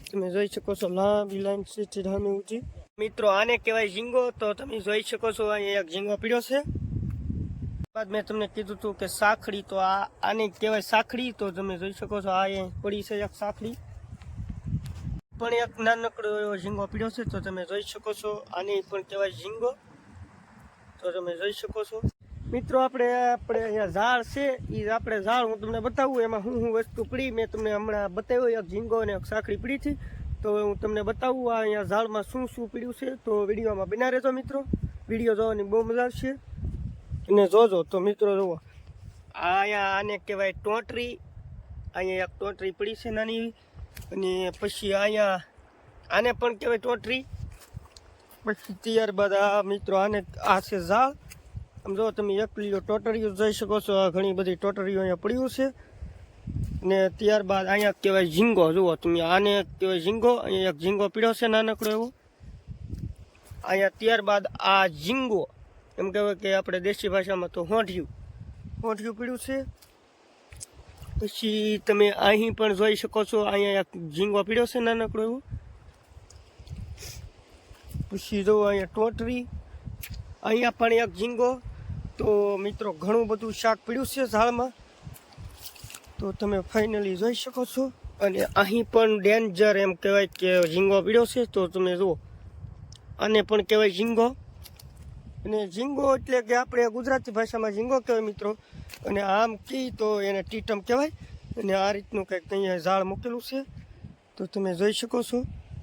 તમે જોઈ શકો છો લાંબી લાઈન છે સામે ઊંચી મિત્રો આને કહેવાય ઝીંગો તો તમે જોઈ શકો છો અહીંયા એક ઝીંગો પીડ્યો છે બાદ મેં તમને કીધું હતું કે સાખડી તો આને કહેવાય સાખડી તો તમે જોઈ શકો છો આ અહીં પડી છે એક સાખડી પણ એક નાનકડો એવો ઝીંગો પીડ્યો છે તો તમે જોઈ શકો છો આને પણ કહેવાય ઝીંગો તો તમે જોઈ શકો છો મિત્રો આપણે અહીંયા ઝાડ છે એ આપણે ઝાડ હું તમને બતાવું એમાં હું વસ્તુ પડી મેં તમને હમણાં બતાવ્યું એક ઝીંગો અને એક સાખડી પડી હતી તો હું તમને બતાવું આ અહીંયા ઝાડમાં શું પડ્યું છે તો વિડીયોમાં બના રહેજો મિત્રો વિડીયો જોવાની બહુ મજા આવશે અને જોજો તો મિત્રો જુઓ અહીંયા આને કહેવાય ટોટરી અહીંયા એક ટોટરી પડી છે નાની અને પછી અહીંયા આને પણ કહેવાય ટોટરી પછી ત્યારબાદ આ મિત્રો આને આ છે ઝાડ આમ જો તમે એકલીઓ ટોટરીઓ જોઈ શકો છો આ ઘણી બધી ટોટરીઓ અહીંયા પડ્યું છે ને ત્યારબાદ અહીંયા કહેવાય ઝીંગો જુઓ તમે આને કહેવાય ઝીંગો અહીંયા એક ઝીંગો પીડ્યો છે નાનકડો એવો અહીંયા ત્યારબાદ આ ઝીંગો એમ કહેવાય કે આપણે દેશી ભાષામાં તો હોંઠિયું પીડ્યું છે પછી તમે અહીં પણ જોઈ શકો છો અહીંયા એક ઝીંગો પીડ્યો છે નાનકડો એવો પછી જો અહીંયા ટોટરી અહીંયા પણ એક ઝીંગો તો મિત્રો ઘણું બધું શાક પીડ્યું છે ઝાડમાં તો તમે ફાઇનલી જોઈ શકો છો અને અહીં પણ ડેન્જર એમ કહેવાય કે ઝીંગો પીડ્યો છે તો તમે જુઓ આને પણ કહેવાય ઝીંગો અને ઝીંગો એટલે કે આપણે ગુજરાતી ભાષામાં ઝીંગો કહેવાય મિત્રો અને આમ કી તો એને ટીટમ કહેવાય અને આ રીતનું કંઈક અહીંયા ઝાડ મૂકેલું છે તો તમે જોઈ શકો છો